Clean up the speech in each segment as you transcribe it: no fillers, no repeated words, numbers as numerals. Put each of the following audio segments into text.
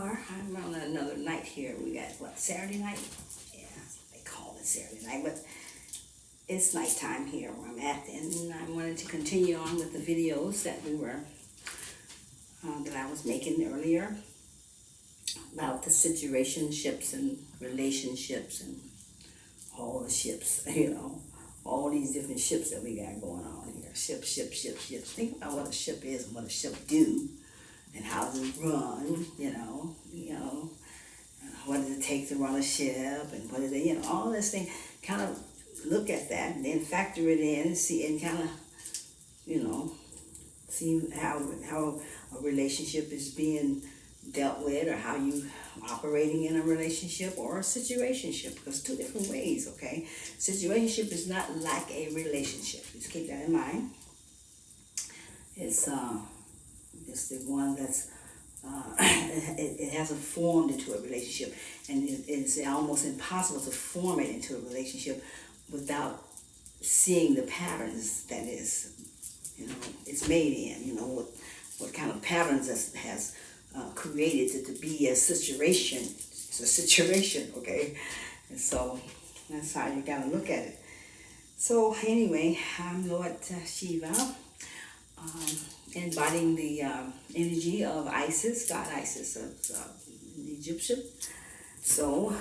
are. I'm on another night here. We got, what, Saturday night? Yeah, they call it Saturday night, but it's nighttime here where I'm at, and I wanted to continue on with the videos that that I was making earlier about the situationships and relationships and all the ships, all these different ships that we got going on here. Ships. Think about what a ship is and what a ship do and how to run, what does it take to run a ship, and what is it, all this thing. Kind of look at that and then factor it in and see, and kind of, see how a relationship is being dealt with, or how you operating in a relationship or a situationship, because two different ways, okay? Situationship is not like a relationship. Just keep that in mind. It's the one that's it hasn't formed into a relationship, and it's almost impossible to form it into a relationship without seeing the patterns that it's made in. What kind of patterns has created to be a situation. It's a situation, okay? And so that's how you gotta look at it. So anyway, I'm Lord Shiva, embodying the energy of Isis, God Isis of the Egyptian. So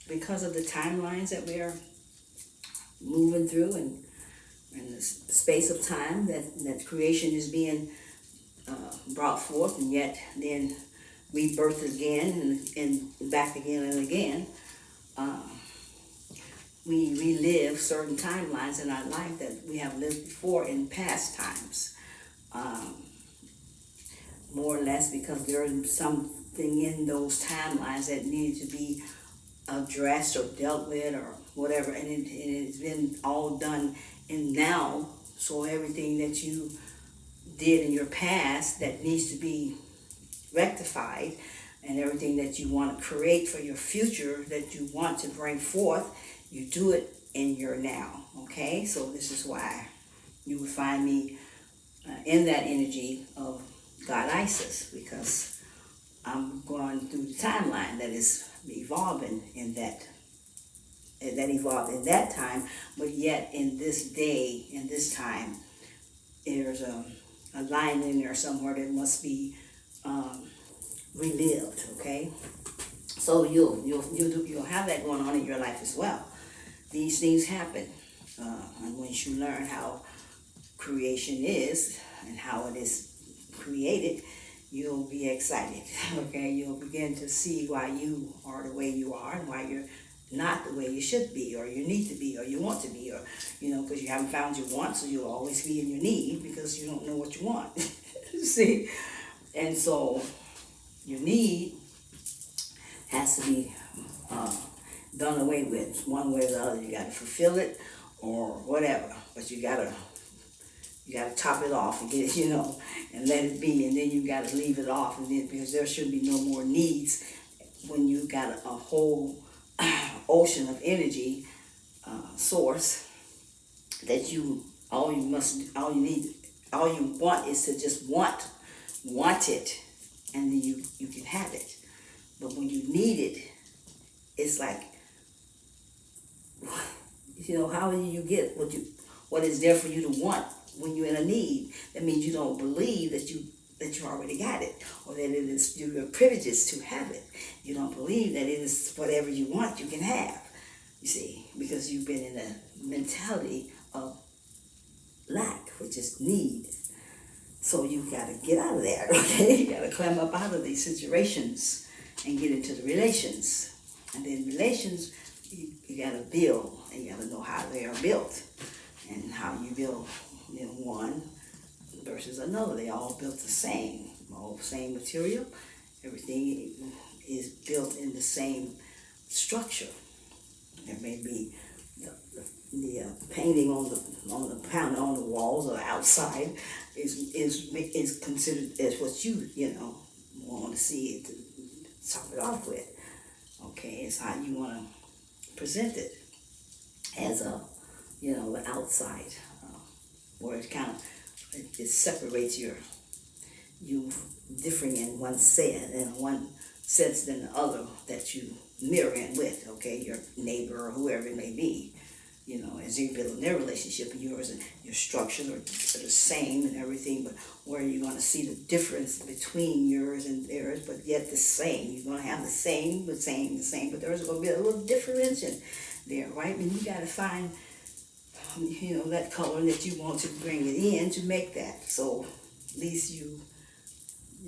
because of the timelines that we are moving through, and the space of time that creation is being brought forth, and yet then rebirth again and back again and again, we relive certain timelines in our life that we have lived before in past times, more or less because there is something in those timelines that needed to be addressed or dealt with or whatever, and it's been all done in now. So everything that you did in your past that needs to be rectified, and everything that you want to create for your future that you want to bring forth, you do it in your now, okay? So this is why you would find me in that energy of God Isis, because I'm going through the timeline that is evolving in that evolved in that time, but yet in this day, in this time, there's a line in there somewhere that must be relived, okay? So you'll have that going on in your life as well. These things happen, and once you learn how creation is and how it is created, you'll be excited, okay? You'll begin to see why you are the way you are, and why you're not the way you should be, or you need to be, or you want to be, or, because you haven't found your want, so you'll always be in your need because you don't know what you want. See? And so your need has to be done away with one way or the other. You got to fulfill it or whatever, but you got to top it off and get it, and let it be, and then you got to leave it off, and then, because there should be no more needs when you got a whole ocean of energy source that all you want is to just want it, and then you can have it. But when you need it, it's like, how do you get what is there for you to want when you're in a need? That means you don't believe that you already got it, or that it is your privileges to have it. You don't believe that it is whatever you want you can have, you see, because you've been in a mentality of lack, which is need. So you got to get out of there, okay? You got to climb up out of these situations and get into the relations. And then relations, you got to build, and you got to know how they are built and how you build one versus another. They all built the same, all same material. Everything is built in the same structure. There may be the painting on the walls or outside is considered as what you want to see it to top it off with. Okay, it's how you want to present it as the outside, where it kind of it separates you differing in one sense than the other that you mirror in with, okay, your neighbor or whoever it may be. You know, as you build in their relationship, and yours and your structures are the same and everything, but where you're going to see the difference between yours and theirs, but yet the same. You're going to have the same, but there's going to be a little difference in there, right? And you got to find, you know, that color that you want to bring it in to make that. So at least you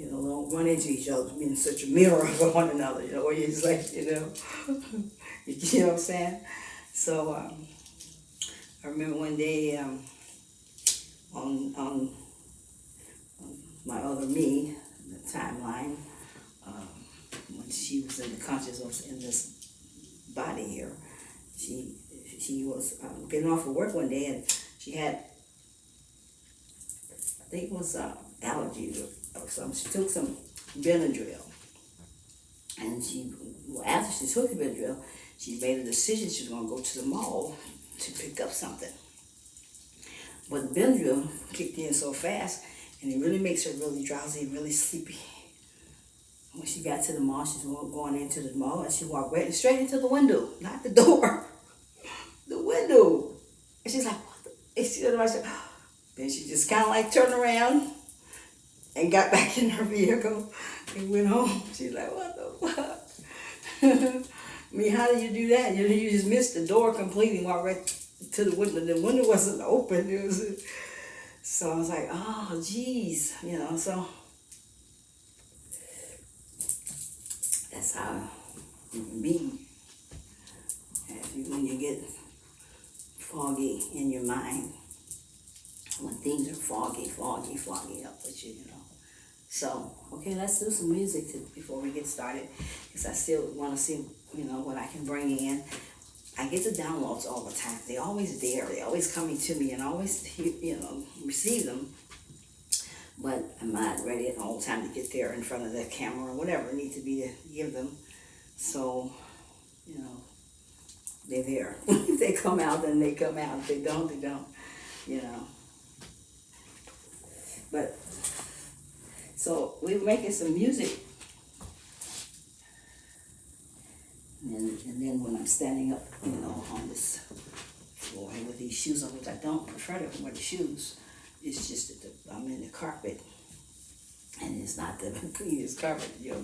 know, don't run into each other, being such a mirror for one another, you know, or you're just like, you know, you know what I'm saying? So, I remember one day on my other me, the timeline, when she was in the consciousness in this body here, she was getting off of work one day, and she had, I think it was allergies or something. She took some Benadryl, and after she took the Benadryl, she made a decision she was going to go to the mall to pick up something. But the Benadryl kicked in so fast, and it really makes her really drowsy and really sleepy. When she got to the mall, she was going into the mall, and she walked right straight into the window, not the door, the window. And she's like, what the? And she said, then she just kind of like turned around and got back in her vehicle and went home. She's like, what the fuck? I mean, how do you do that? You just missed the door completely and walked right to the window. The window wasn't open. So I was like, oh, geez. You know, so that's how you can be. When you get foggy in your mind, when things are foggy up with you, you know. So, okay, let's do some music before we get started, because I still want to see, you know, what I can bring in. I get the downloads all the time. They're always there. They're always coming to me, and I always, you know, receive them. But I'm not ready at all the time to get there in front of the camera or whatever I need to be to give them. So, you know, they're there. If they come out, then they come out. If they don't, they don't, you know. But, so we're making some music. And then when I'm standing up, you know, on this floor with these shoes on, which I don't prefer to wear the shoes, it's just that I'm in the carpet, and it's not the cleanest carpet, you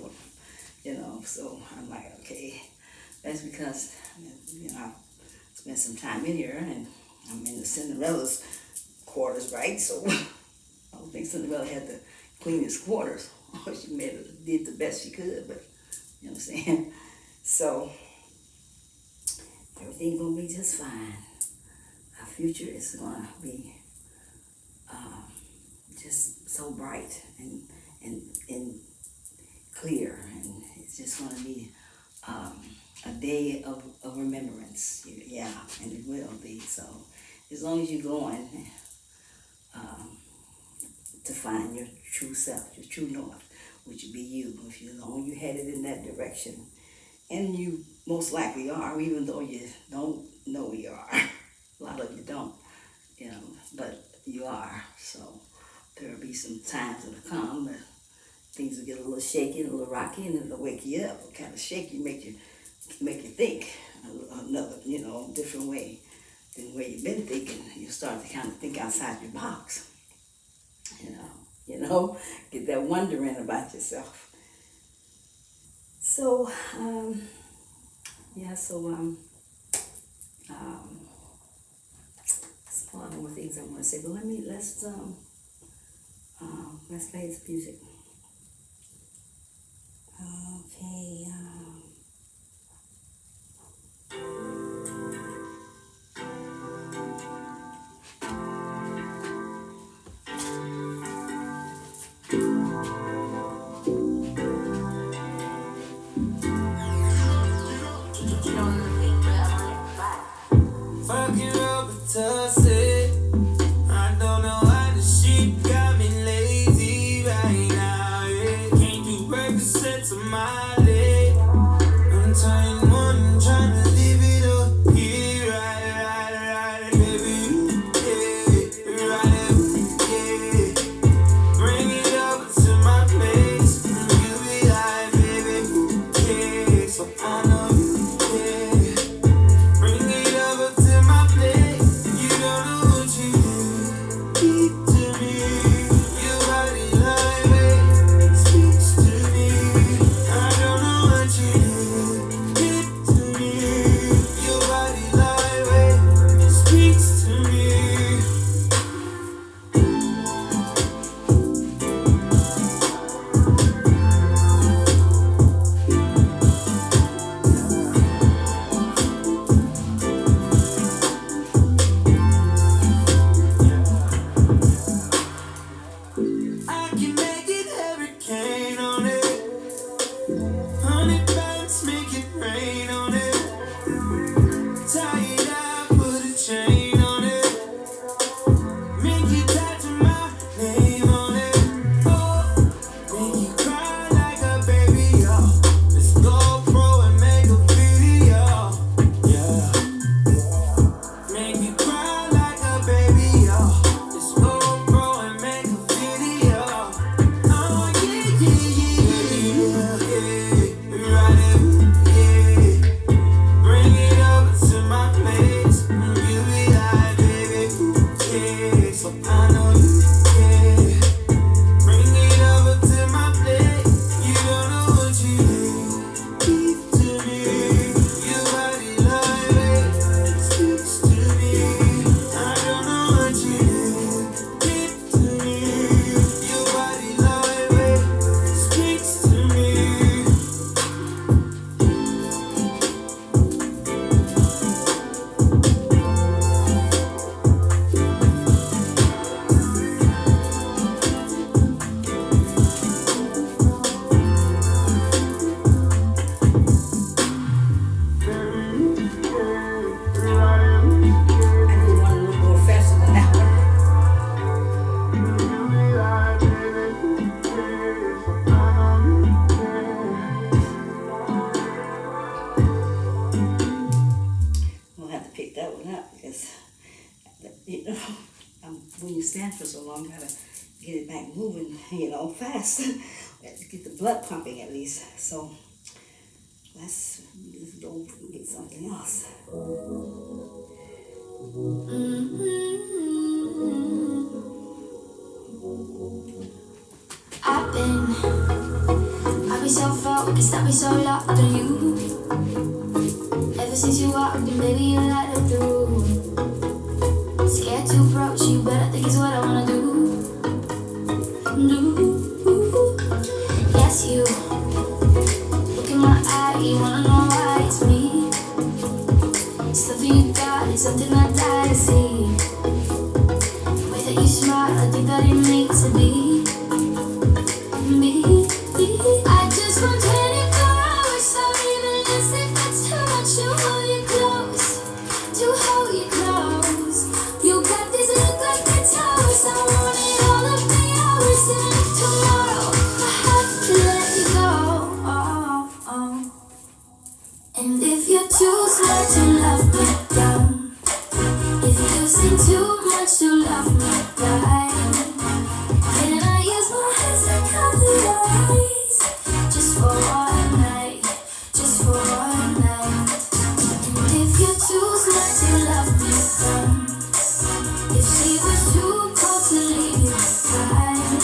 know, so I'm like, okay, that's because, you know, I spent some time in here, and I'm in the Cinderella's quarters, right? So I don't think Cinderella had the cleanest quarters. She did the best she could, but you know what I'm saying? So everything's gonna be just fine. Our future is gonna be just so bright and clear, and it's just gonna be a day of remembrance. Yeah, and it will be. So as long as you're going to find your true self, your true north, which would be you, if as long as you're headed in that direction. And you most likely are, even though you don't know you are. A lot of you don't, you know, but you are. So there'll be some times that'll come that things will get a little shaky, a little rocky, and it'll wake you up. It'll kind of shake you, make you think another, you know, different way than the way you've been thinking. You start to kind of think outside your box. You know, get that wondering about yourself. So, yeah, so, a lot more things I want to say, but let's play this music. Okay, I don't know why the sheep got me lazy right now. Yeah. Can't do breakfast to my leg. I'm turning one, trying to live it up here. Right, baby. Yeah, right, yeah. Bring it over to that one up because, you know, when you stand for so long, you gotta get it back moving, you know, fast. Get the blood pumping at least. So let's go and get something else. I've been so focused, I've been so locked on you. Ever since you walked in, baby, you light up the room. Scared to approach you, but I think it's what I wanna do. Yes, you. Look in my eye, you wanna know why it's me. Something you got, it's something I die to see. The way that you smile, I think that it makes it be. I just want 24 hours, so even less if that's too much to hold you close, to hold you close. You got this look like a toast, I want it all of the hours, and if tomorrow I have to let you go. And if you're too smart to love me down, if you seem too much to love me blind, can I use my hands to cover your eyes? Just for one night, just for one night. And if you're too smart to love me down, if she was too cold to leave you behind,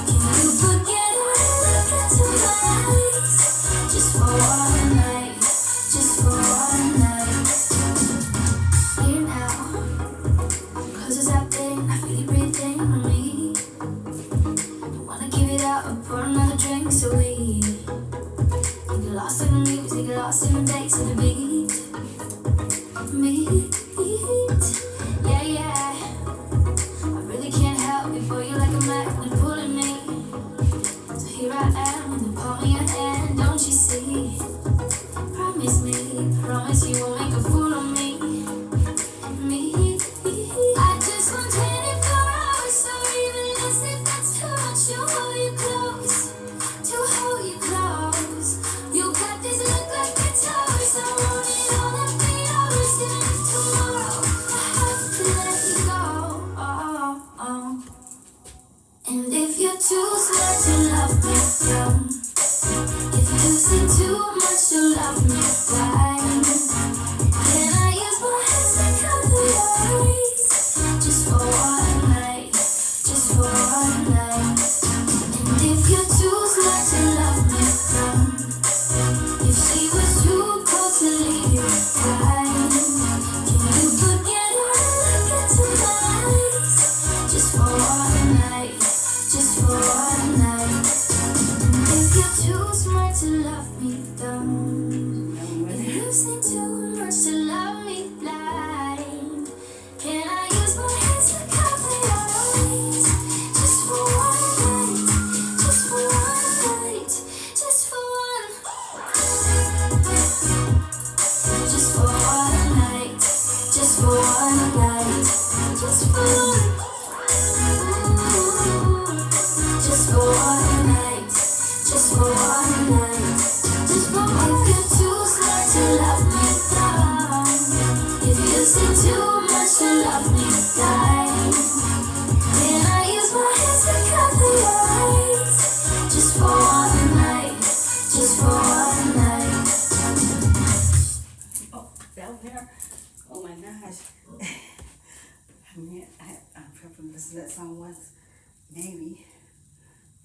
can you forget her and look into my eyes? Just for one night, just for one night. Here now, close as I've been, I feel you breathing on me. Wanna give it up and pour another drink so we can get lost in the music, get lost in the bass and the beat. Yeah, yeah. I really can't help it, boy, you're like a magnet pulling me. So here I am in the palm of your hand, don't you see? Promise you won't make a fool of me. I just want 24 hours, so even less if that's too much to hold you close, to hold you close. You got this look like a toast, I want it all of the hours, and if tomorrow I have to let you go. And if you're too smart to love me young, if you seem too much to love me blind, can I use my hands to cover your eyes? Just for one night, just for one night. And if you're too smart to love me young, if she was too cold to leave you behind, can you forget her and look into my eyes? Just for one night, just for one night. And if you're too smart to love me dumb, if you seem too much to love me blind, can I use my hands to cover your eyes? Just for one night, just for one night, just for one. Just for one night, just for one night, just for one. Just for one night, just for one night, just for one. If you're too smart to love me down, if you seem too much to love me blind, can I use my hands to cover your eyes? Just for one night, just for one night. Oh, down there. Oh my gosh. I mean, I've probably listened to that song once, maybe.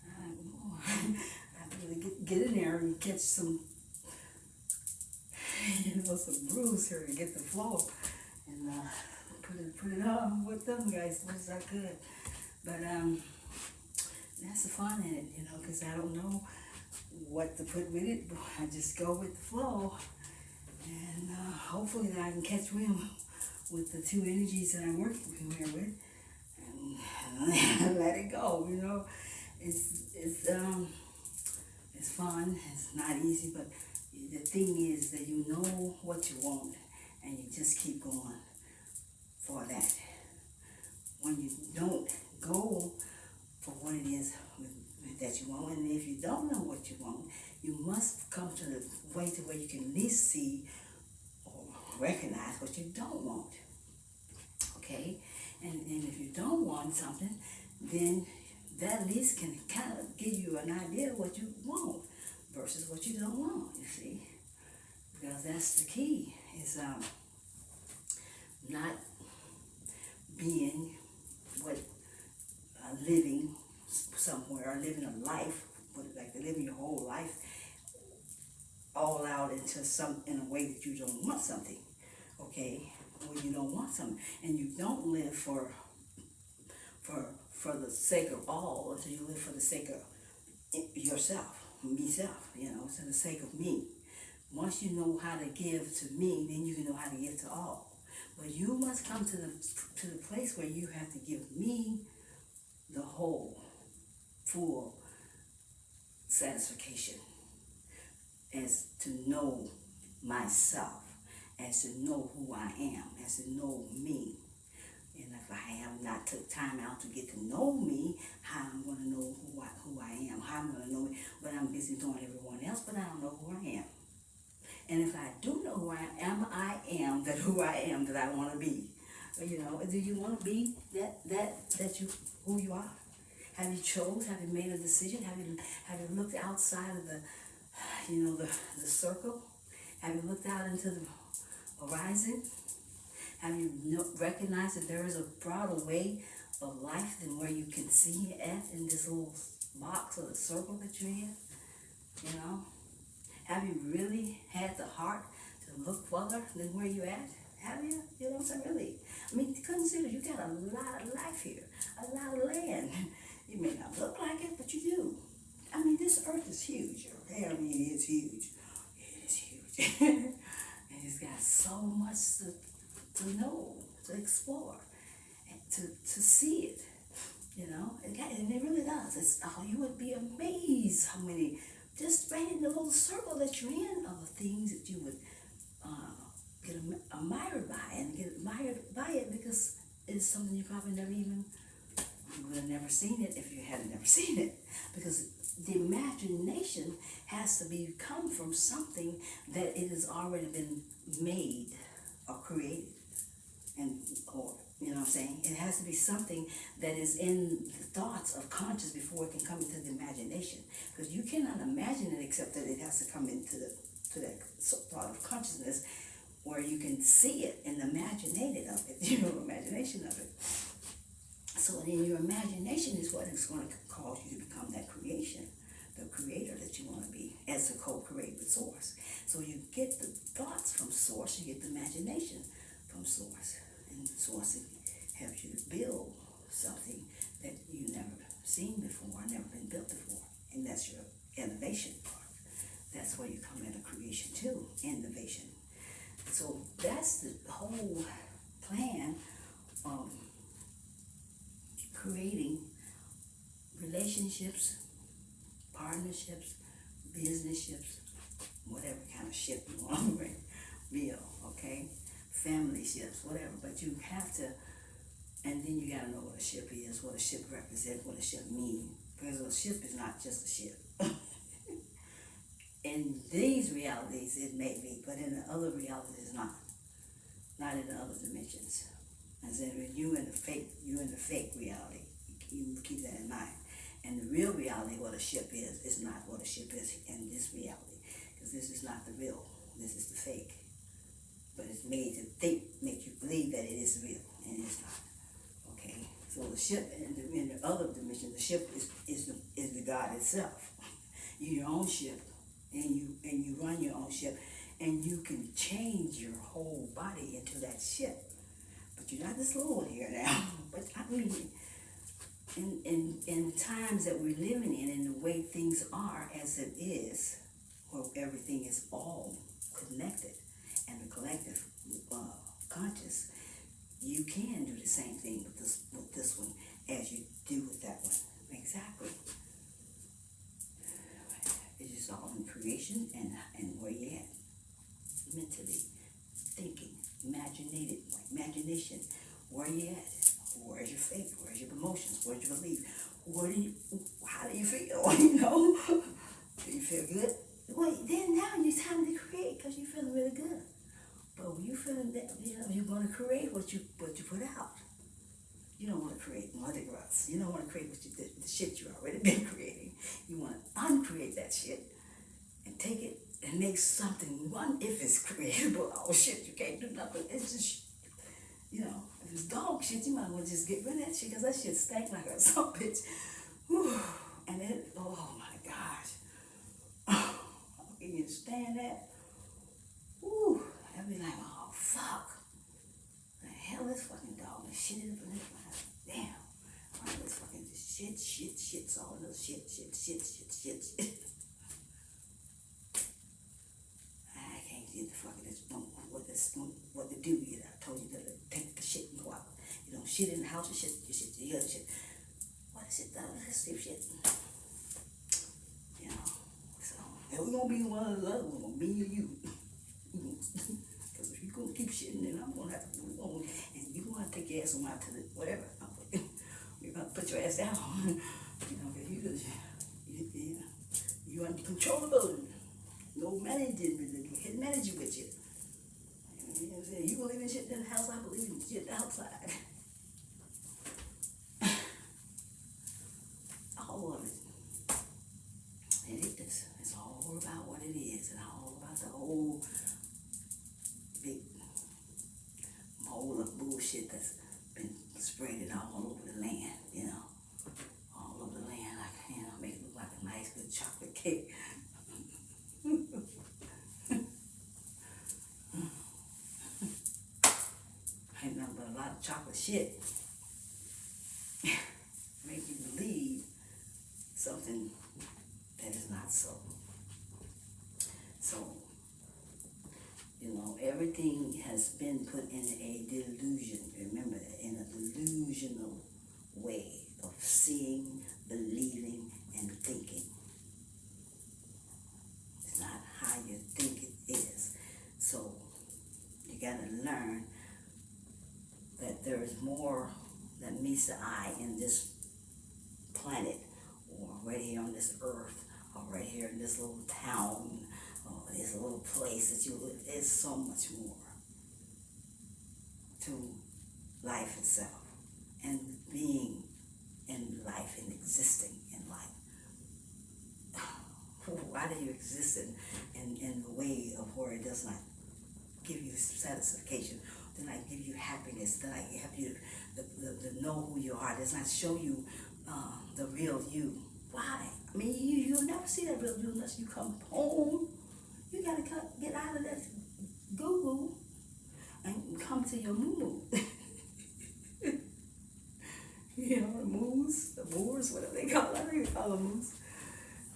I don't know. I have to really get in there and catch some, some brews here to get the flow and put it on with them guys. Was that good? But that's the fun in it, because I don't know what to put with it. I just go with the flow, and hopefully that I can catch them with the two energies that I'm working here with, and let it go. It's fun. It's not easy, but the thing is that you know what you want, and you just keep going for that. When you don't go for what it is that you want, and if you don't know what you want, you must come to the way to where you can at least see or recognize what you don't want. want something, then that at least can kind of give you an idea of what you want versus what you don't want, you see. Because that's the key, is not being what living somewhere, or living a life, like living your whole life all out into in a way that you don't want something, okay? Or you don't want something, and you don't live for the sake of all, until you live for the sake of yourself, myself, for the sake of me. Once you know how to give to me, then you can know how to give to all. But you must come to the place where you have to give me the whole, full satisfaction, as to know myself, as to know who I am, as to know me. And if I have not took time out to get to know me, how I'm going to know who I am, how I'm going to know me, but I'm busy doing everyone else, but I don't know who I am. And if I do know who I am, I am who I am that I want to be. Do you want to be who you are? Have you chose? Have you made a decision? Have you looked outside of the circle? Have you looked out into the horizon? Have you recognized that there is a broader way of life than where you can see at in this little box or the circle that you're in? Have you really had the heart to look further than where you're at? Have you? You know what I'm saying? Really? I mean, consider you got a lot of life here, a lot of land. You may not look like it, but you do. I mean, this earth is huge, okay? I mean, it's huge. It is huge. And it's got so much to know, to explore, and to see it, and it really does. You would be amazed how many, just right in the little circle that you're in, of the things that you would get admired by, and get admired by it because it's something you probably you would have never seen it if you hadn't never seen it. Because the imagination has to come from something that it has already been made or created. You know what I'm saying? It has to be something that is in the thoughts of conscious before it can come into the imagination. Because you cannot imagine it except that it has to come into that thought of consciousness where you can see it and imagine it of it, imagination of it. So then your imagination is what is going to cause you to become that creation, the creator that you want to be, as a co-create with Source. So you get the thoughts from Source, you get the imagination from Source. And Source helps you to build something that you've never seen before, never been built before. And that's your innovation part. That's where you come into creation too, innovation. So that's the whole plan of creating relationships, partnerships, business ships, whatever kind of ship you want to build, okay? Family ships, whatever, but you have to, and then you got to know what a ship is, what a ship represents, what a ship means, because a ship is not just a ship. In these realities, it may be, but in the other realities, it's not. Not in the other dimensions. I said, you in the fake reality, you keep that in mind. And the real reality, what a ship is not what a ship is in this reality, because this is not the real. This is the fake. But it's made to make you believe that it is real, and it's not. Okay, so the ship in the other dimension, the ship is the God itself. You're your own ship, and you run your own ship, and you can change your whole body into that ship. But you're not this little one here now. But I mean, in times that we're living in, and the way things are as it is, where everything is all connected, and the collective conscious, you can do the same thing with this one as you do with that one. Exactly. It's just all in creation and where you're at. Mentally, thinking, imagination, where you at? Where's your faith? Where's your emotions? Where's your belief? How do you feel? Do you feel good? Well, then now it's time to create because you're feeling really good. But when you're feeling that, you're going to create what you put out. You don't want to create mother grots. You don't want to create the shit you already been creating. You want to uncreate that shit and take it and make something, one, if it's creatable. Oh shit, you can't do nothing. It's just, if it's dog shit, you might want to just get rid of that shit, because that shit stank like a some bitch. Whew. And it, oh my gosh. How can you stand that? Whew. I'd be like, oh fuck. The hell this fucking dog and shit in the place. Damn. All this fucking shit, all this shit. I can't get the fucking what to do yet. I told you to take the shit and go out. You don't shit in the house, you shit the other shit. What is it? This stupid shit. So we're gonna be one of the other ones, me or you. Because if you're gonna keep shitting, then I'm gonna have to move on, and you're gonna have to take your ass on out to the whatever. You're gonna put your ass down. Because you uncontrollable. No managing, you can't manage you with you. You know what I'm saying? You believe in shit in the house, I believe in shit outside. All of it. And it's all about what it is, and all about the whole big mold of bullshit that's been spreaded all over the land, all over the land, like, make it look like a nice good chocolate cake. Ain't nothing but a lot of chocolate shit. Make you believe something that is not so. So, everything has been put in a delusion. Remember that, in a delusional way of seeing, believing, and thinking. It's not how you think it is. So, you gotta learn that there is more than meets the eye in this planet, or right here on this earth, or right here in this little town, or this little place that you live. There's so much more to life itself, and being in life and existing in life. Why do you exist in the way of where it does not give you satisfaction, does not give you happiness, does not help you to know who you are, does not show you the real you? Why? I mean, you'll never see that real you unless you come home. You gotta get out of that goo-goo and come to your moo-moo. The moos, the moors, whatever they call it. I think they call them moos.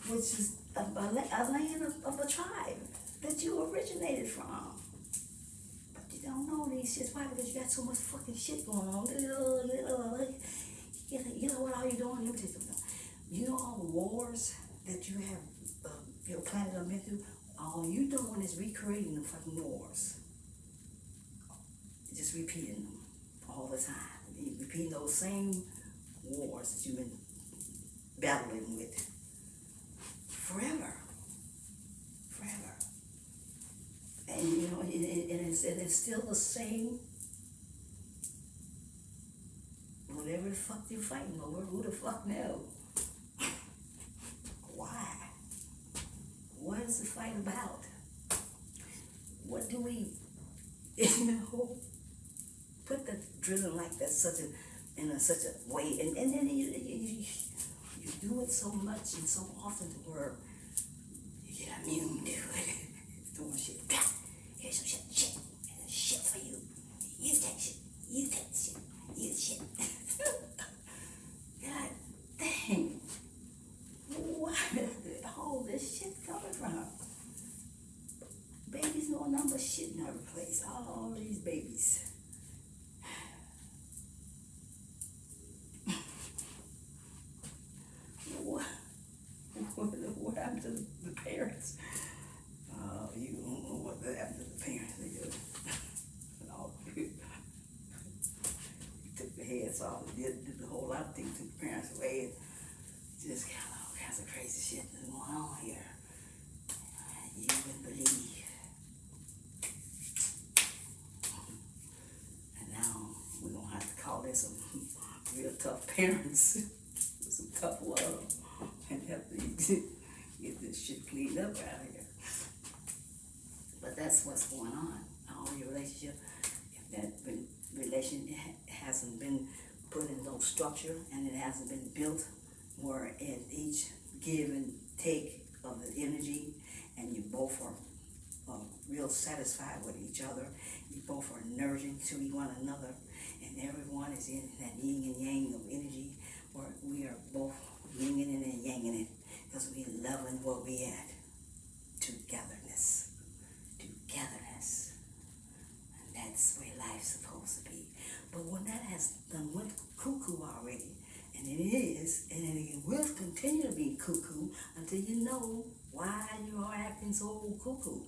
Which is a land of a tribe that you originated from. But you don't know these shits. Why? Because you got so much fucking shit going on. You know what all you're doing? Let me tell you something. You know all the wars that you have, your planet have been through? All you doing is recreating the fucking wars. Just repeating them all the time. Repeating those same wars that you've been battling with forever. And it's still the same. Whatever the fuck you're fighting over, who the fuck knows? Why? What is the fight about? What do we, put the drilling like that such a way, and then you do it so much and so often to where you get immune to it. Throwing shit. Here's some shit. Here's shit for you. You take shit. You take shit. You shit. God dang. Where did all this shit coming from? Babies know a number of shit in every place. All these babies. What happened to the parents? You don't know what happened to the parents. They just, you took the heads off, did the whole lot of things, took the parents away, and just got all kinds of crazy shit that's going on here. You wouldn't believe. And now we're gonna have to call this real tough parents with some tough love and help you get this shit cleaned up out here. But that's what's going on. All your relationship, if that relation hasn't been put in no structure and it hasn't been built where it each give and take of the energy, and you both are real satisfied with each other. You both are nourishing to one another, and everyone is in that yin and yang of energy, where we are both yin and yanging it, because we loving what we at. Togetherness. Togetherness. And that's where life's supposed to be. But when that has done went cuckoo already, and it is, and it will continue to be cuckoo until you know why you are acting so cuckoo.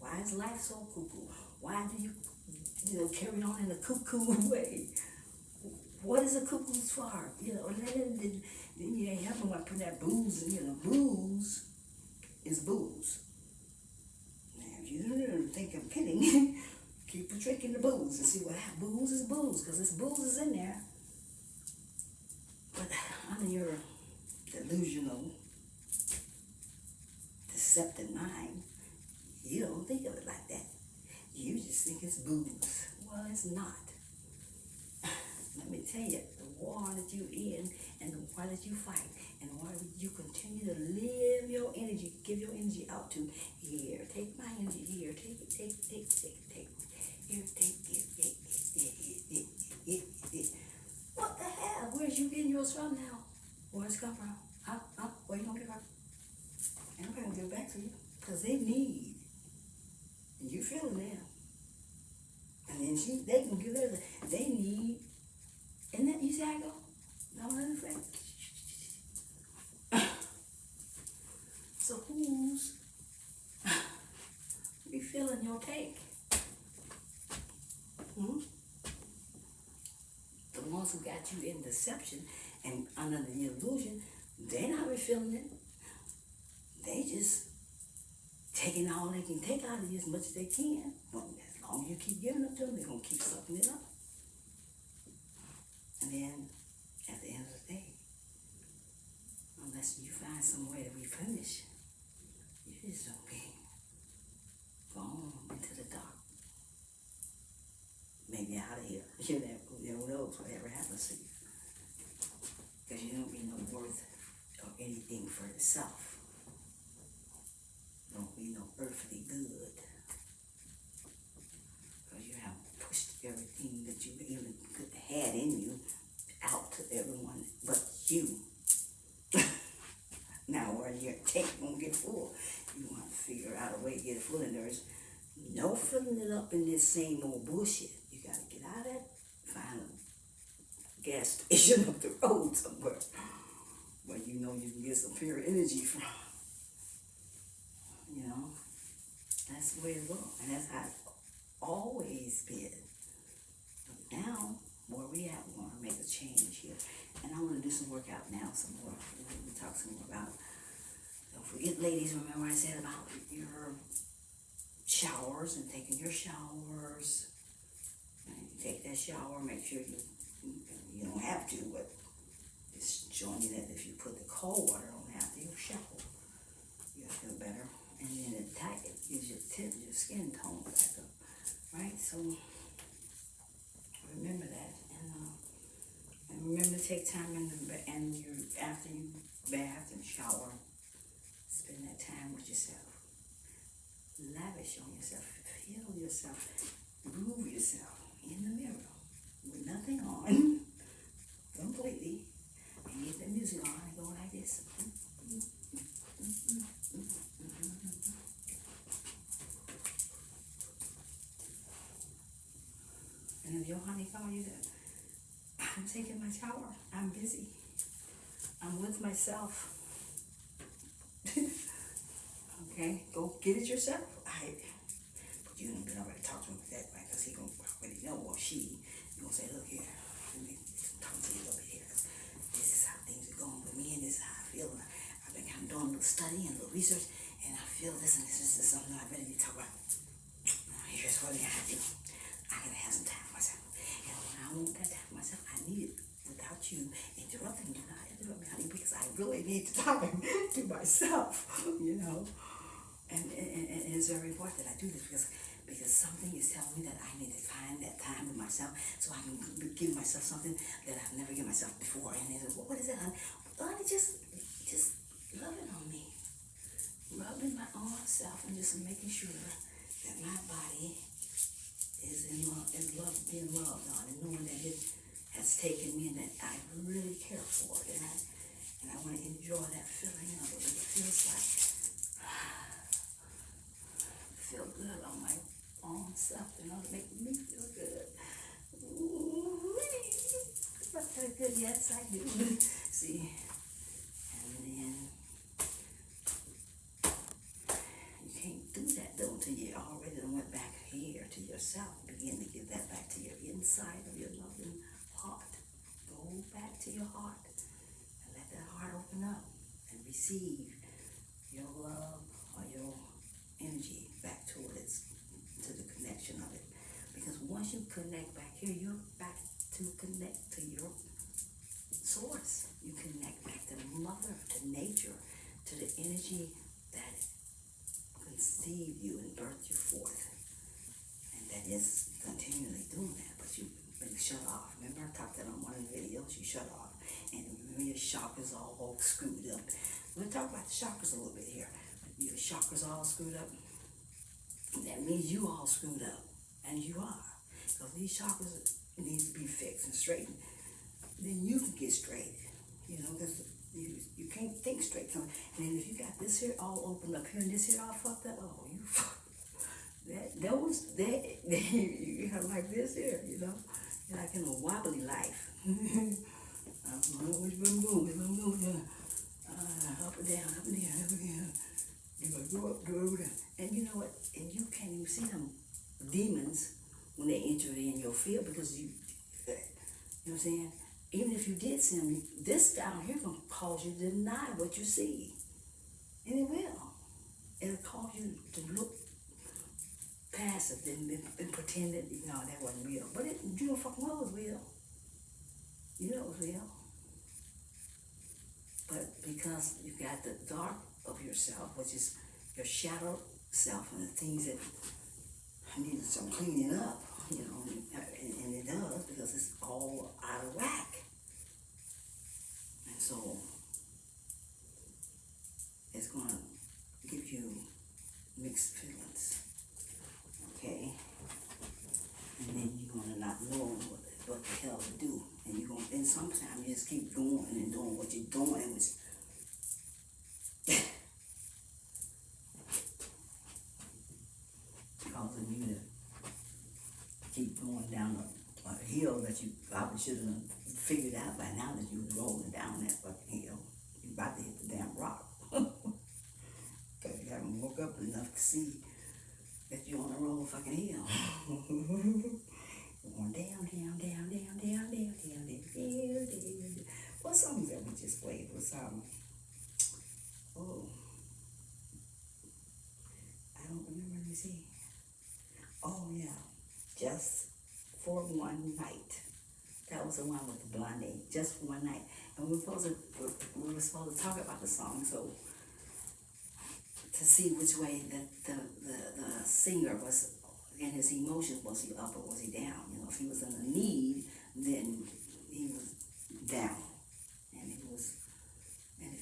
Why is life so cuckoo? Why do you carry on in a cuckoo way? What is a cuckoo's for? Then you ain't helping by putting that booze in. Booze is booze. Now, if you don't think I'm kidding, keep drinking the booze and see what happens. Booze is booze, because this booze is in there. But under your delusional, deceptive mind, you don't think of it like that. You just think it's booze. Well, it's not. Let me tell you, the war that you in, and the war that you fight, and the war that you continue to live your energy, give your energy out to. Here, take my energy. Here, take it. Here, take it. What the hell? Where's you getting yours from now? Where's it come from? Where you gonna get from? And I'm gonna give it back to you, because they need. And you feeling them. And then they can give everything. They need. And then you see how I go? Don't let it affect. So who's refilling your take? The ones who got you in deception and under the illusion, they're not refilling it. They just taking all they can take out of you as much as they can. Well, as long as you keep giving it to them, they're going to keep sucking it up. And then, at the end of the day, unless you find some way to replenish, you just don't be gone into the dark. Maybe out of here. You never knows whatever happens to you. Because you don't be no worth or anything for yourself. Don't be no earthly good. Because you have pushed everything that you even had in you out to everyone but you. Now where your tank won't get full, you want to figure out a way to get it full, and there's no filling it up in this same old bullshit. You got to get out of that, find a gas station up the road somewhere where you know you can get some pure energy from. That's the way to go, and that's how it's always been. But now, where we at, we want to make a change here, and I want to do some workout now, some more. We'll talk some more about. Don't forget, ladies. Remember I said about your showers and taking your showers. And you take that shower, make sure you don't have to, but it's showing you that if you put the cold water on after your shower, you'll feel better. And then it gives your skin tone back up, right? So remember that, and remember to take time after you bath and shower, spend that time with yourself, lavish on yourself, feel yourself, groove yourself in the mirror with nothing on, completely, and get the music on and go like this. And if your honey call you that, I'm taking my shower, I'm busy, I'm with myself. Okay, go get it yourself. But you don't already talk to him like that, right? Because he gonna already know, or she, you gonna say, look here, let me talk to you a little bit here. This is how things are going with me, and this is how I feel. And I've been kind of doing a little study and a little research, and I feel this and this is something I really need to talk about. Now, here's what I gotta have some time for myself. And when I want that time for myself, I need it. Without you interrupting me. Not interrupt me, honey, because I really need time to myself, you know. And it's very important that I do this because something is telling me that I need to find that time with myself so I can give myself something that I've never given myself before. And they say, well, what is that, honey? Honey, just loving on me. Rubbing my own self and just making sure that my body is in love, being loved on, and knowing that it has taken me and that I really care for it, and I want to enjoy that feeling of it. It feels like feel good on my own self, you know, to make me feel good. Ooh, I feel good, yes I do. See, and then you can't do that though until you already went back here to yourself. Begin to give that back to your inside of your loving heart. Go back to your heart and let that heart open up and receive your love or your energy back toward it, to the connection of it. Because once you connect back here, you're back to connect to your source. You connect back to mother, to nature, to the energy that conceived you and birthed you forth. And that is continually doing that, but you've been shut off. Remember I talked that on one of the videos, you shut off. And remember your chakras all screwed up. We'll talk about the chakras a little bit here. Your chakras all screwed up. That means you all screwed up. And you are. Because these chakras need to be fixed and straightened. Then you can get straight. You know, because you can't think straight. And then if you got this here all opened up here and this here all fucked up, oh, you fucked. You have like this here, you know. You're like in a wobbly life. Up and down, up and down, up and down. You gotta go up, go over there. And you know what? And you can't even see them demons when they enter in your field because you know what I'm saying? Even if you did see them, this down here gonna cause you to deny what you see. And it will. It'll cause you to look passive and pretend that, you know, that wasn't real. But you know fucking well it was real. You know it was real. But because you got the dark of yourself, which is your shadow self and the things that need some cleaning up, you know, and it does because it's all out of whack. And so it's going to give you mixed feelings, okay? And then you're going to not know what the hell to do. And sometimes you just keep going and doing what you're doing, which causing you to keep going down a hill that you probably should have figured out by now that you was rolling down that fucking hill. You're about to hit the damn rock. Because you haven't woke up enough to see that you're on a rolling fucking hill. Going down, down, down, down, down, down, down, down, down, down. What song is that we just played? What song? Oh. I don't remember. Let me see. Oh, yeah. Just for one night. That was the one with the blondie. Just for one night. And we were supposed to talk about the song, so to see which way that the singer was and his emotions, was he up or was he down? You know, if he was in a need, then he was down. And if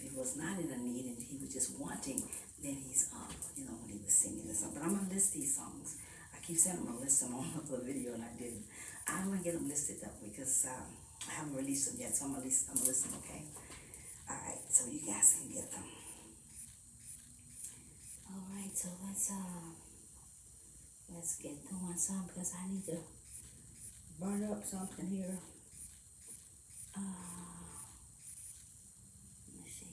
he was not in a need and he was just wanting, then he's up, you know, when he was singing this song. But I'm gonna list these songs. I keep saying I'm gonna list them on the video and I didn't. I'm gonna get them listed up because I haven't released them yet, so I'm gonna list them, okay? Alright, so you guys can get them. Alright, so let's get doing some because I need to burn up something here. Let's see.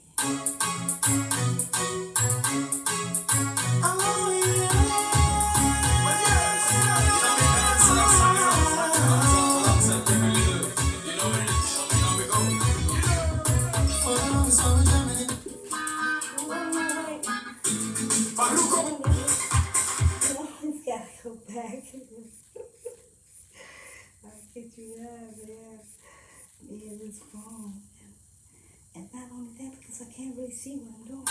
Gotta go back. I'll get you out, man. Yeah, this phone. And not only that, because I can't really see what I'm doing.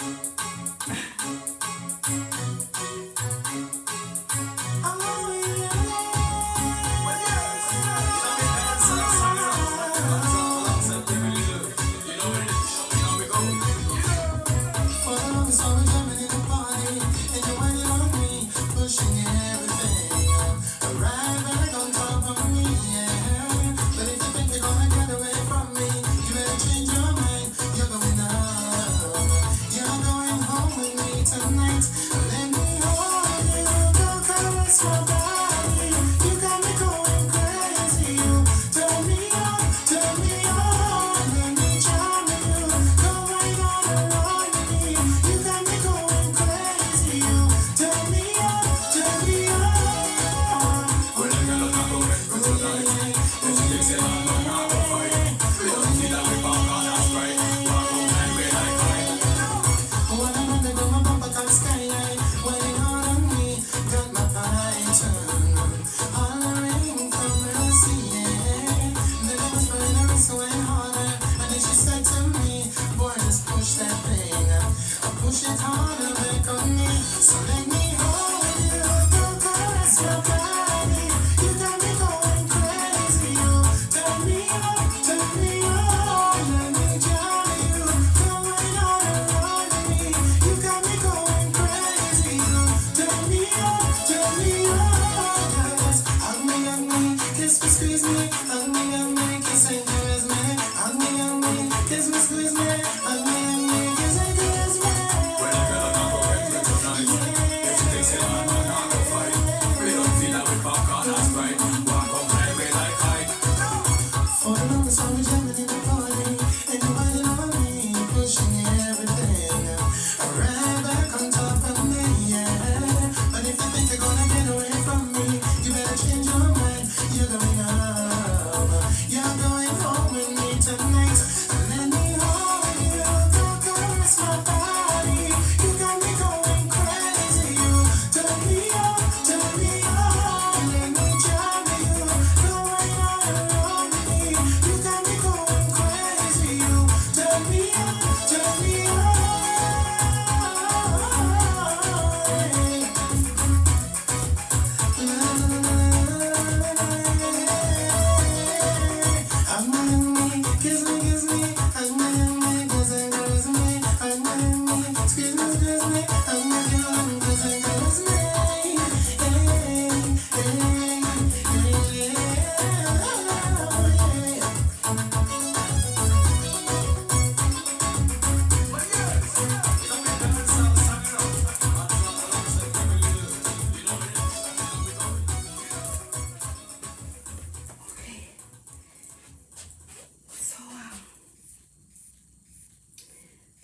So,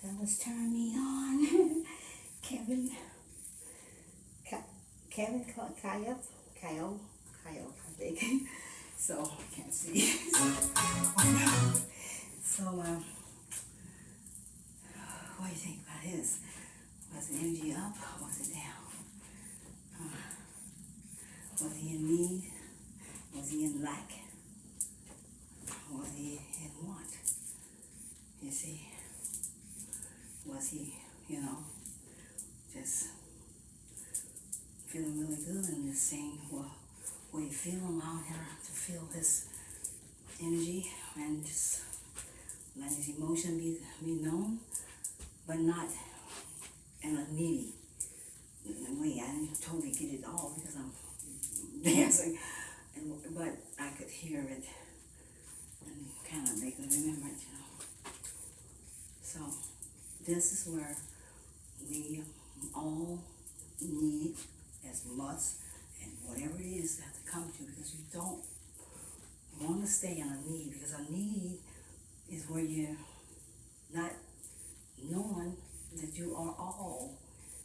that was Turn Me On. Kevin, Kyle, I think. So, I can't see. So, what do you think about his? Was the energy up or was it down? Was he in need? Was he in lack? Was he in want? You see? Was he, just feeling really good and just saying, well, what do you feel? Allowing her to feel his energy and just letting his emotion be known, but not in a needy way. I didn't totally get it all because I'm dancing, but I could hear it and kind of make it remember it, So this is where we all need as much and whatever it is to have to come to, because you don't want to stay in a need, because a need is where you're not knowing that you are all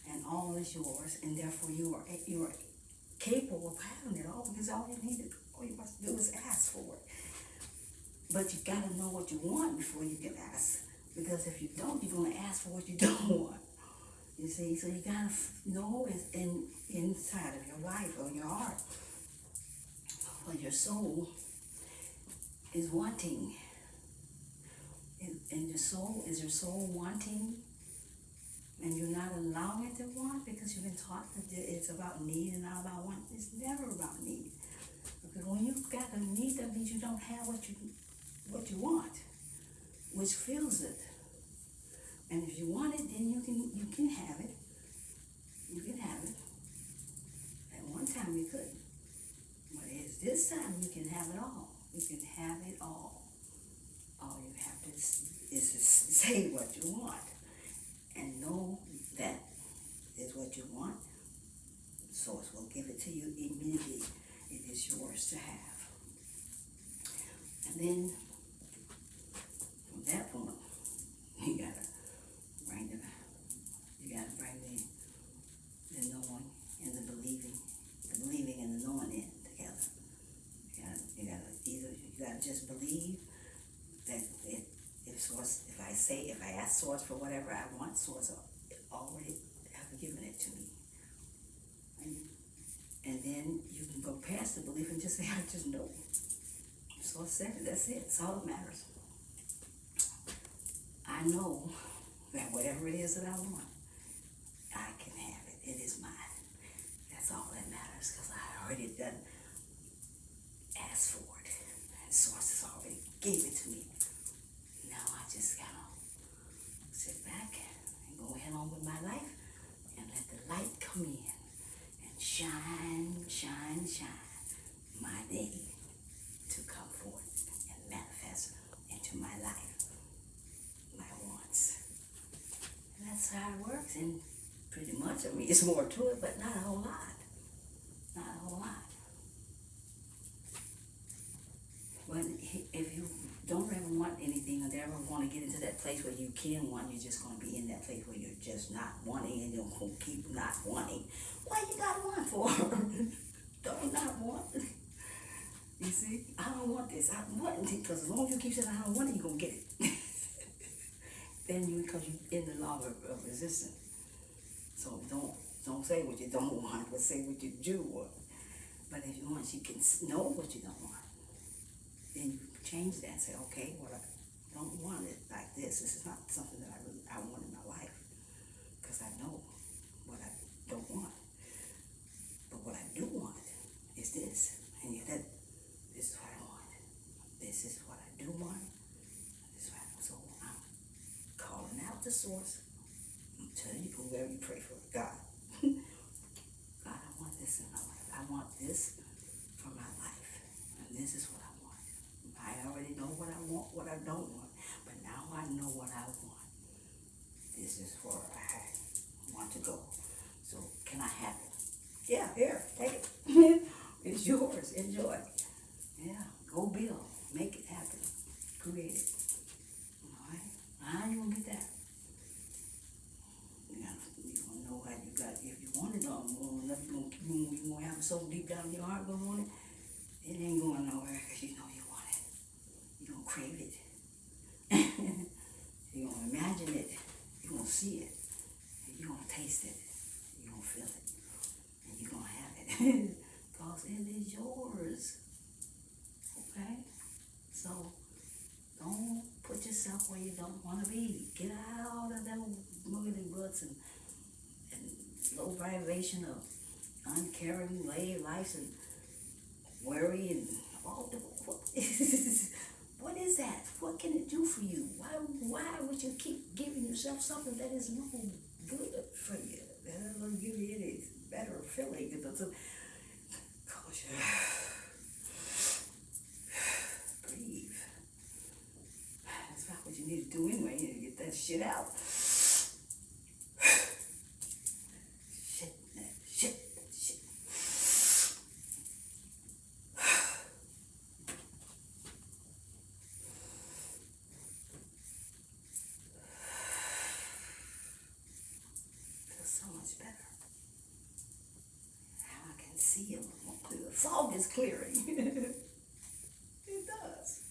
and all is yours, and therefore you are capable of having it all, because all you must do is ask for it. But you gotta know what you want before you can ask, because if you don't, you're gonna ask for what you don't want. You see, so you gotta know it's inside of your life or your heart, what your soul is wanting, And your soul, is your soul wanting and you're not allowing it to want because you've been taught that it's about need and not about want? It's never about need. Because when you've got a need, that means you don't have what you want, which fills it. And if you want it, then you can have it. You can have it. At one time you couldn't. But it's this time you can have it all. You can have it all. All you have to is to say what you want. And know that is what you want. The source will give it to you immediately. It is yours to have. And then from that point, you gotta bring the knowing and the believing and the knowing in together. You gotta just believe that if I ask source for whatever I want, source already have given it to me. And then you can go past the belief and just say, I just know. Source said it, that's it, it's all that matters. I know that whatever it is that I want, I can have it. It is mine. That's all that matters because I already done asked for it. And source has already gave it to me. Now I just gotta sit back and go ahead on with my life and let the light come in and shine, shine, shine my day to come forth and manifest into my life, my wants. And that's how it works. And pretty much, I mean, it's more to it, but not a whole lot. Not a whole lot. But if you don't ever want anything or ever want to get into that place where you can want, you're just going to be in that place where you're just not wanting and you're going to keep not wanting. What you got to want for? Don't not want. You see, I don't want this. I want it because as long as you keep saying I don't want it, you're going to get it. Then because you're in the law of resistance. So don't say what you don't want, but say what you do want. But if you want, you can know what you don't want. Then you change that and say, okay, well, I don't want it like this. This is not something that I want in my life because I know what I don't want. But what I do want is this. And this is what I want. This is what I do want. This is what so I'm calling out the source. I'm telling you, whoever you pray for, God. God, I want this in my life. I want this for my life. And this is what I want. I already know what I want, what I don't want. But now I know what I want. This is where I want to go. So can I have it? Yeah, here, take it. It's yours. Enjoy. Yeah, go build. Make it happen. Create it. All right? How you gonna get that? You gonna know how you got it. If you want it, you gonna have it so deep down in your heart, gonna want it. It ain't going nowhere because you know you want it. You're going to crave it. You're going to imagine it. You're going to see it. You're going to taste it. You're going to feel it. And you're going to have it. Because it is yours. Okay? So, don't put yourself where you don't want to be. Get out of them mugging butts and low vibration of uncaring lives and worry and all the what is that? What can it do for you? Why would you keep giving yourself something that is no good for you? That doesn't give you any better feeling. It doesn't cause you breathe. That's not what you need to do anyway. You need to get that shit out. Shit. See a little more clear. The fog is clearing. It does.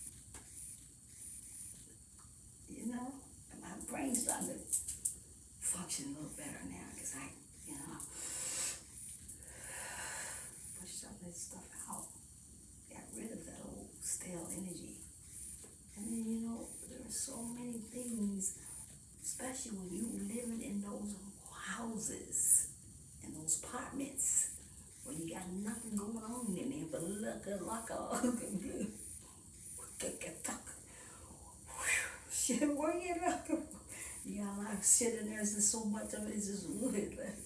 You know, my brain's starting to function a little better now because I pushed some of this stuff out. Got rid of that old stale energy. And then, there are so many especially when you living in those houses, in those apartments, where you got nothing going on in there but luck. Shit, where you looking? You got a lot of shit in there. There's just so much of it. It's just wood. Like,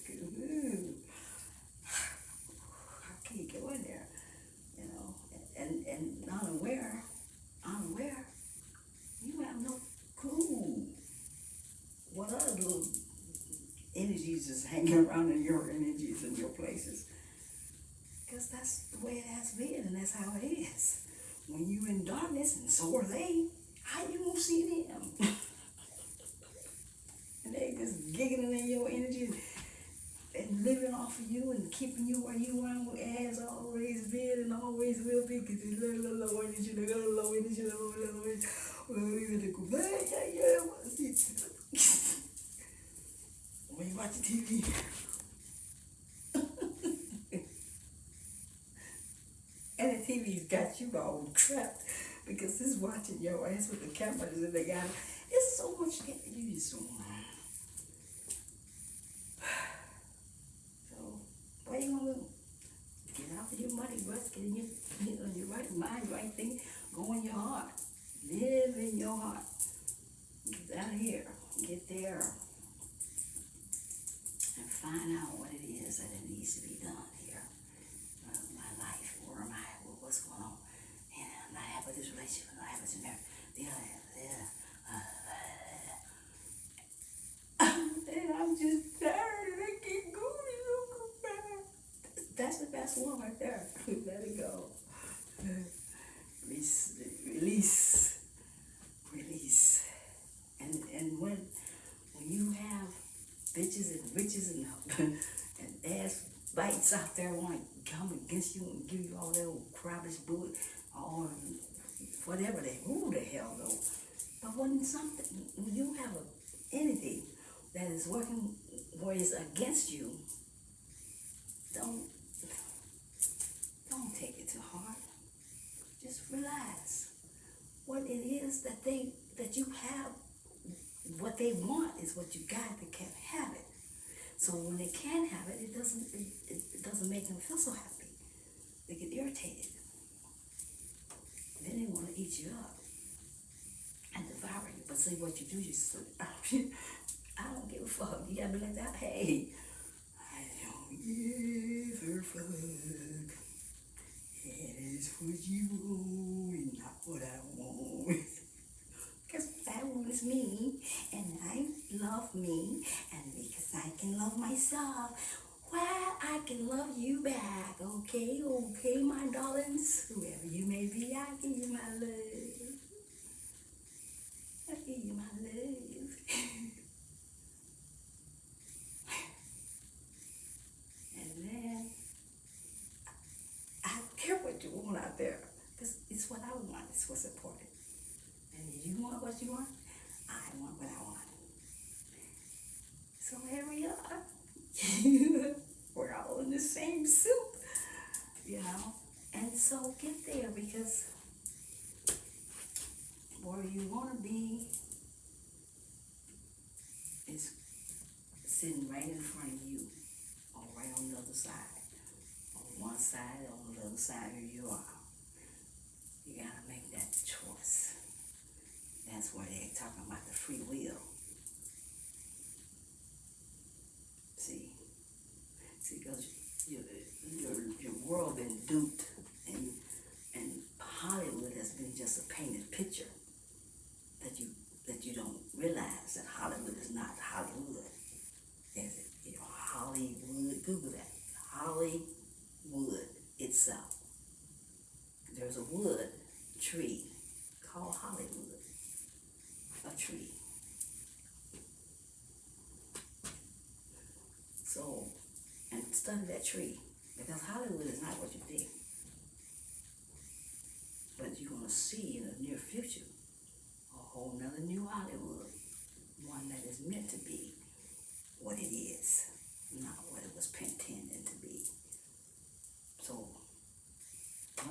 I can't go in there, you know. And unaware, you have no clue what other little energies is hanging around in your energies in your places. Because that's the way it has been, and that's how it is. When you're in darkness, and so are they, how you gonna see them? And they just giggling in your energy and living off of you and keeping you where you are, as always been and always will be. Because they low energy, they got low energy, low energy. When you watch the TV. And the TV's got you all trapped because it's watching your ass with the cameras that they got. It's so much that you just want. So, what you gonna do? Get out of your money, rest, get in your right mind, right thing. Go in your heart. Live in your heart. Get out of here. Get there. And find out what it is that it needs to be done here. My life, where am I? What's going on? And I'm not happy with this relationship. I'm not happy with this marriage. And I'm just tired and I can't go anymore. That's the best one right there. Let it go. Release. And when you have bitches and witches and ass bites out there want to come against you and give you all that old crabbish bullet or whatever who the hell though. But when you have an entity that is working where it's against you, don't take it too hard. Just realize what it is that you have. What they want is what you got. They can't have it. So when they can't have it, it doesn't make them feel so happy. They get irritated. Then they want to eat you up and devour you. But see what you do, you say, I don't give a fuck. You gotta be like that. Hey, I don't give a fuck. It is what you want, not what I want. Because what I want is me, and I love me, and because I can love myself, well, I can love you back, okay, my darlings, whoever you may be, I give you my love, I give you my love, and then, I don't care what you want out there, because it's what I want, it's what's important. And you want what you want, I want what I want. So here we are. We're all in the same soup, you know. And so get there, because where you want to be is sitting right in front of you, or right on the other side. On one side, on the other side, here you are. You gotta make that choice. That's where they're talking about the free will. See, because your world been duped, and Hollywood has been just a painted picture that you don't realize that Hollywood is not Hollywood. There's Hollywood. Google that. Hollywood itself. There's a wood tree called Hollywood. A tree. So, and study that tree, because Hollywood is not what you think. But you're going to see in the near future a whole nother new Hollywood, one that is meant to be what it is, not what it was pretending to be. So,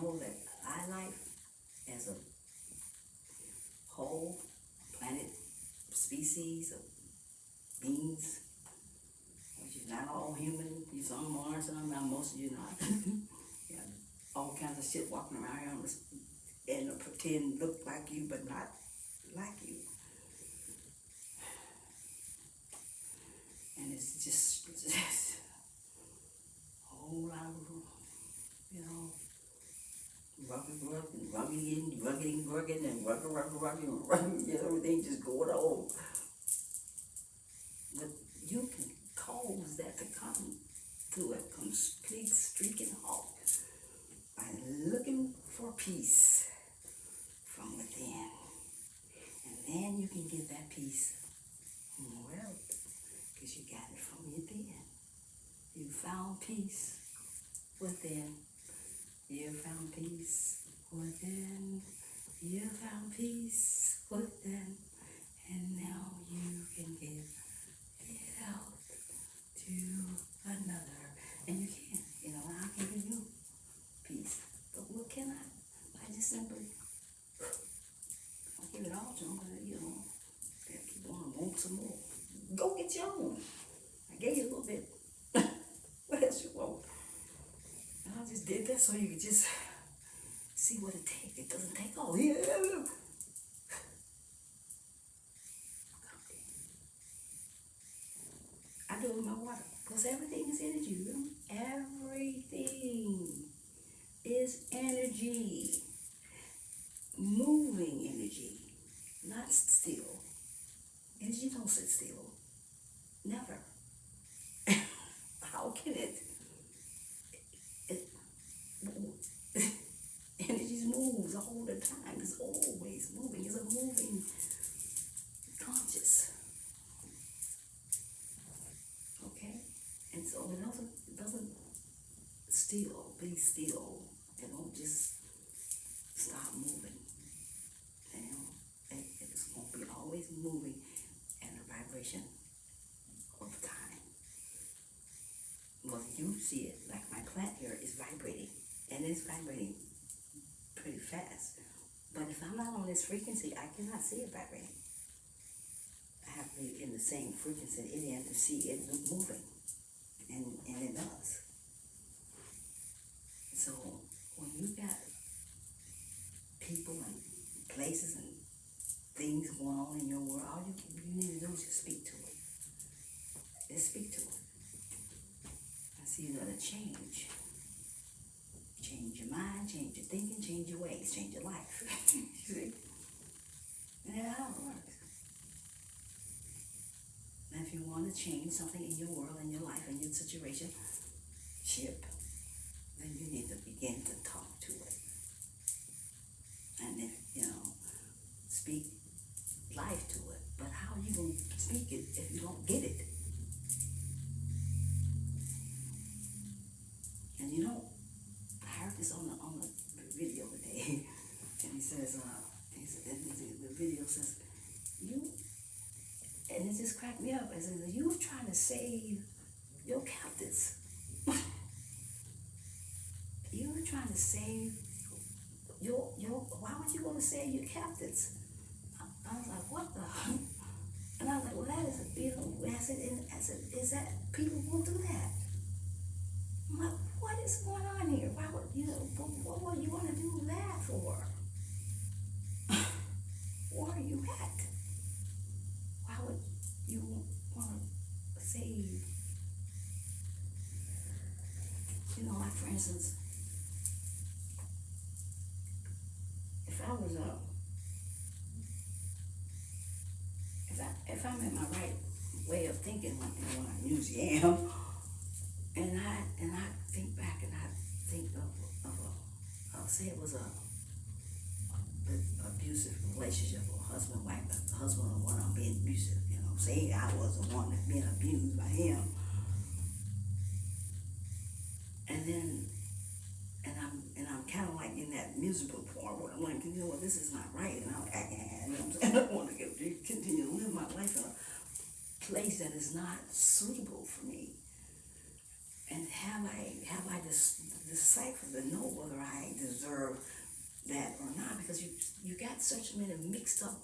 know that our life as a whole planet, species, beings. But you're not all human. You're some Mars, some not. Most of you not. Yeah, all kinds of shit walking around here and pretend look like you, but not like you. And it's just a whole lot of, you know, rugged, and rugged, you know, everything just going on. But you can cause that to come to a complete streaking halt by looking for peace from within. And then you can get that peace from wherever, because you got it from within. You found peace within. You found peace within. You found peace within. And now you can give it out to another. And you can. You know, I can give you peace. But what can I? I just simply, I give it all to them, but you know, they keep want some more. Go get your own. I gave you a little bit. What else you want? And I just did that so you could just see what it takes. It doesn't take all. Yeah. I do it with my water. Because everything is energy. Everything is energy. Moving energy. Not still. Energy don't sit still. Never. How can it? Energy moves all the time. It's always moving. It's a moving conscious. Okay? And so it doesn't be still. It won't just stop moving. You know? It's going to be always moving in a vibration of time. Well, you see it, like my plant here is vibrating, and it's vibrating pretty fast. But if I'm not on this frequency, I cannot see it vibrating. I have to be in the same frequency it is to see it moving, and it does. So when you got people and places and things going on in your world, all you need to do is just speak to it. Just speak to it. So you're gonna change. Change your mind, change your thinking, change your ways, change your life. You see? And that's how it works. And if you want to change something in your world, in your life, in your situation, then you need to begin to talk to it. And if, you know, speak life to it. But how are you going to speak it if you don't get it? And you know, I heard this on the video today, and he says, the video says, and it just cracked me up. It says, you're trying to save your captives. You're trying to save why would you want to save your captives? I was like, what the? And I was like, well, that is, you know, I said, is that, people will do that? I'm like, what is going on here? Why would, you know, what would you want to do that for? Where are you at? Why would you want to save? You know, like for instance, if I'm in my right way of thinking when I usually am, and I think back and I think of say it was an abusive relationship, or husband, wife, the husband or one I'm being abusive, you know, say I was the one that's being abused by him, and I'm kind of like in that musical part where I'm like, you know what, this is not right, and I'm acting, you know what I'm saying, I don't want to continue to live my life in a place that is not suitable for me. And have I deciphered to know whether I deserve that or not? Because you got such many mixed up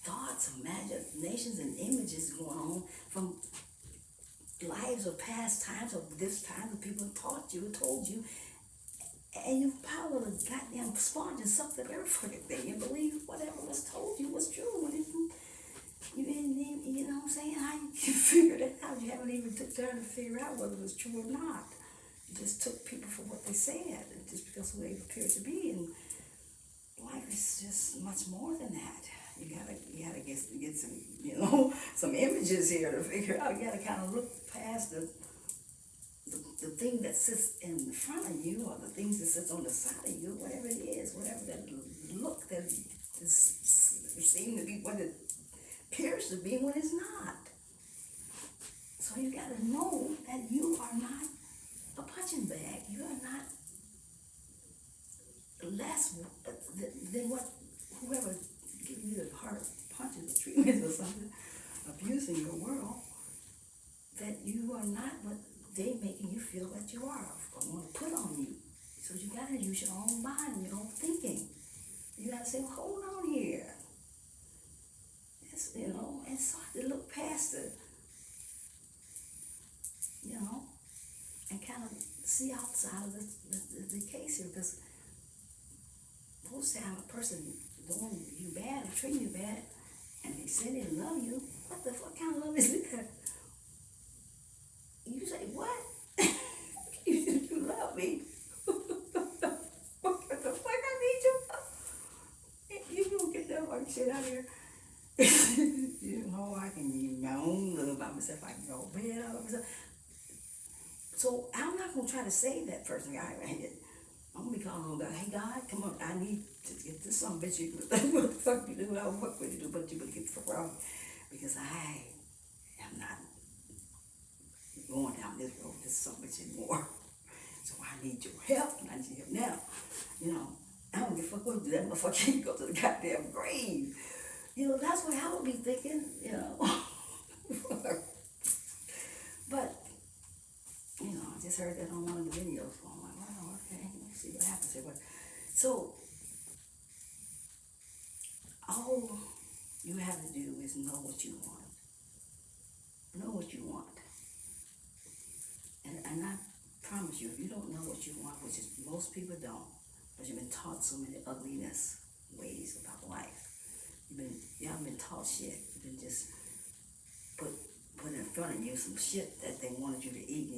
thoughts, imaginations, and images going on from lives of past times of this time that people have taught you, told you, and you follow the goddamn sponge and suck up every fucking thing and believe whatever was told you was true when you didn't even, you know what I'm saying? How you figured it out? You haven't even took time to figure out whether it was true or not. You just took people for what they said, just because of who they appeared to be. And life is just much more than that. You gotta get some, you know, some images here to figure out. You gotta kind of look past the thing that sits in front of you, or the things that sits on the side of you, whatever it is, whatever that look that seems to be what it appears to be when it's not. So you gotta know that you are not a punching bag. You are not less than what whoever giving you the hard punches or treatments or something, abusing your world, that you are not what they making you feel that you are, or want to put on you. So you gotta use your own mind and your own thinking. You gotta say, well, hold on here. It's, you know, and start to look past it, you know, and kind of see outside of the case here, because most time a person doing you bad or treating you bad, and they say they love you, what the fuck kind of love is that? You say, what? You love me? What the fuck I need you? You don't get that fucking shit out of here. You know, I can use my own love by myself. I can go bed all by myself. So I'm not going to try to save that person. I'm going to be calling on God. Hey, God, come on. I need to get this some bitch. What the fuck you do? I don't fuck with you, but you better get the fuck around me. Because I am not going down this road this so much anymore. So I need your help, and I need your help now. You know, I don't give a fuck what you do. That motherfucker can't go to the goddamn grave. You know, that's what I would be thinking, you know. But, you know, I just heard that on one of the videos. So I'm like, well, okay, let's see what happens here. But, so, all you have to do is know what you want. Know what you want. And I promise you, if you don't know what you want, which is most people don't, because you've been taught so many ugliness ways about life. You haven't been taught shit. You've been just put in front of you some shit that they wanted you to eat,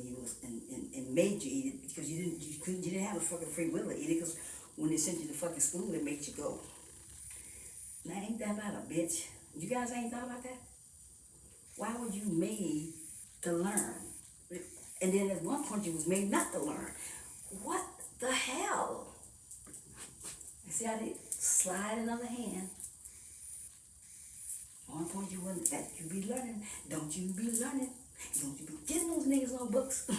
and made you eat it because you didn't have a fucking free will to eat it, because when they sent you to fucking school, they made you go. Now ain't that about a bitch? You guys ain't thought about that? Why were you made to learn? And then at one point you was made not to learn. What the hell? You see how they slide another hand? At one point you wasn't that you be learning. Don't you be learning. Don't you be getting those niggas on books.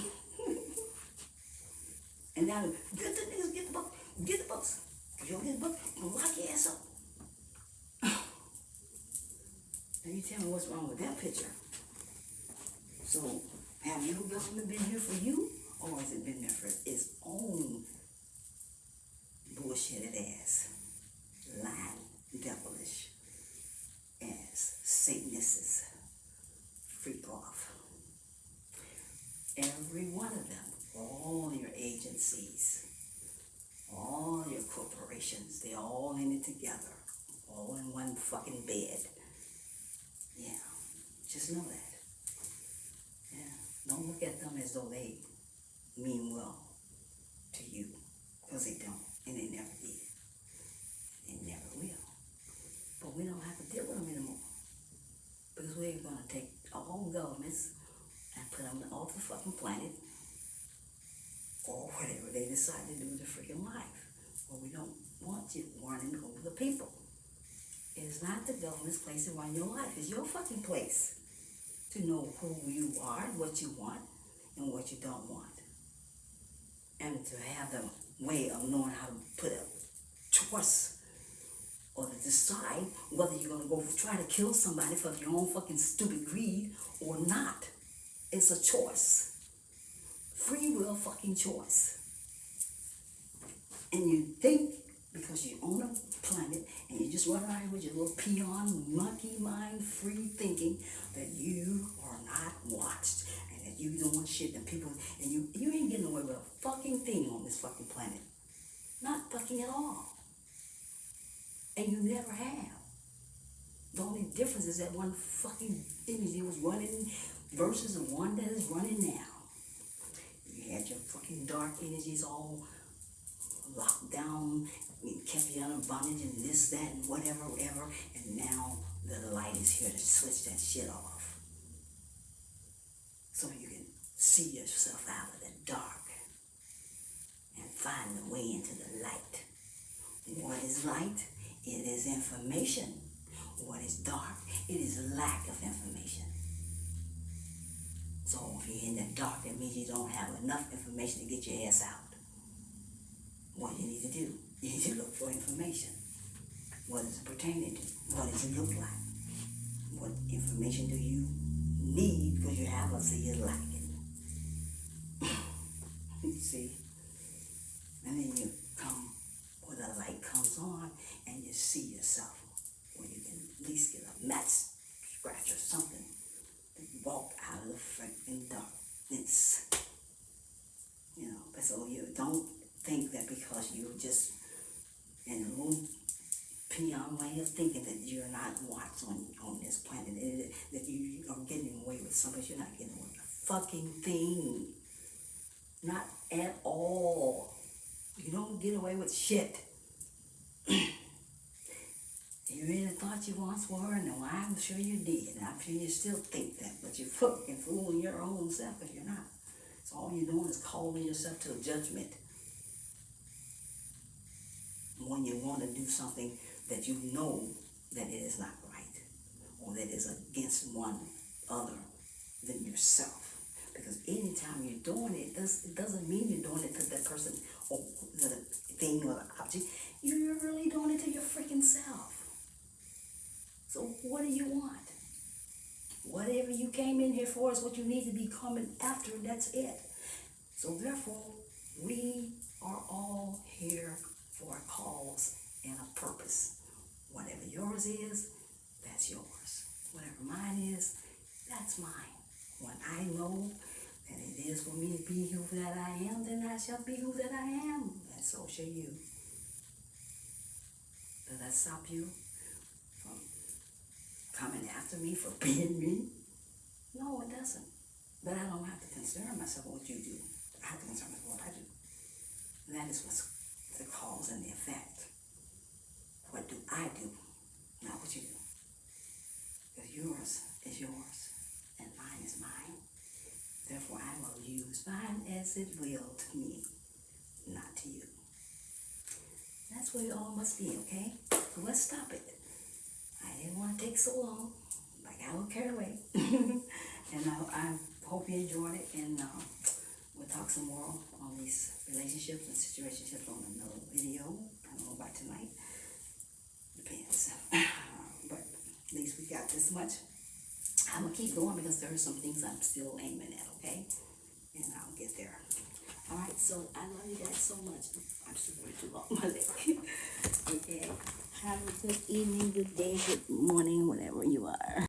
And now get the niggas, get the book, get the books. If you don't get the book, you gonna lock your ass up. Now you tell me what's wrong with that picture. So have you government been here for you, or has it been there for its own bullshitted ass, lying, devilish ass, Satanists freak off? Every one of them, all your agencies, all your corporations, they all in it together, all in one fucking bed. Yeah, just know that. Don't look at them as though they mean well to you, because they don't, and they never did. They never will. But we don't have to deal with them anymore, because we're going to take all governments and put them off the fucking planet, or whatever they decide to do with their freaking life. Well, we don't want you running over the people. It is not the government's place to run your life. It's your fucking place to know who you are, what you want, and what you don't want. And to have the way of knowing how to put a choice, or to decide whether you're gonna go try to kill somebody for your own fucking stupid greed or not. It's a choice. Free will fucking choice. And you think because you're on a planet and you just run around here with your little peon, monkey mind, free thinking that you are not watched and that you don't want shit and people, and you ain't getting away with a fucking thing on this fucking planet. Not fucking at all. And you never have. The only difference is that one fucking energy was running versus the one that is running now. You had your fucking dark energies all locked down, kept you under bondage and this, that, and whatever, and now the light is here to switch that shit off. So you can see yourself out of the dark and find the way into the light. What is light? It is information. What is dark? It is lack of information. So if you're in the dark, that means you don't have enough information to get your ass out. What do you need to do? You need to look for information. What is it pertaining to? What does it look like? What information do you need because you have it so you like it? You see? And then you come where the light comes on and you see yourself where you can at least get a match scratch or something to walk out of the freaking darkness. You know, but so you don't think that because you're just in a little peon way of thinking that you're not watched on this planet, that you are getting away with something. You're not getting away with a fucking thing. Not at all. You don't get away with shit. You really thought you once were, and well, I'm sure you did, and I'm sure you still think that, but you're fucking fooling your own self because you're not. So all you're doing is calling yourself to a judgment when you want to do something that you know that it is not right, or that is against one other than yourself. Because anytime you're doing it, it doesn't mean you're doing it to that person or the thing or the object. You're really doing it to your freaking self. So what do you want? Whatever you came in here for is what you need to be coming after, and that's it. So therefore, we are all here for a cause and a purpose. Whatever yours is, that's yours. Whatever mine is, that's mine. When I know that it is for me to be who that I am, then I shall be who that I am, and so shall you. Does that stop you from coming after me for being me? No, it doesn't. But I don't have to concern myself with what you do. I have to concern myself with what I do. And that is what's the cause and the effect. What do I do? Not what you do. Because yours is yours and mine is mine. Therefore, I will use mine as it will to me, not to you. That's where it all must be, okay? So let's stop it. I didn't want to take so long. I got a little carried away. And I hope you enjoyed it. And we'll talk some more on these relationships and situationships on another video. I don't know about tonight. Depends. But at least we got this much. I'm going to keep going because there are some things I'm still aiming at, okay? And I'll get there. All right, so I love you guys so much. I'm still going too long, my leg. Okay. Have a good evening, good day, good morning, whatever you are.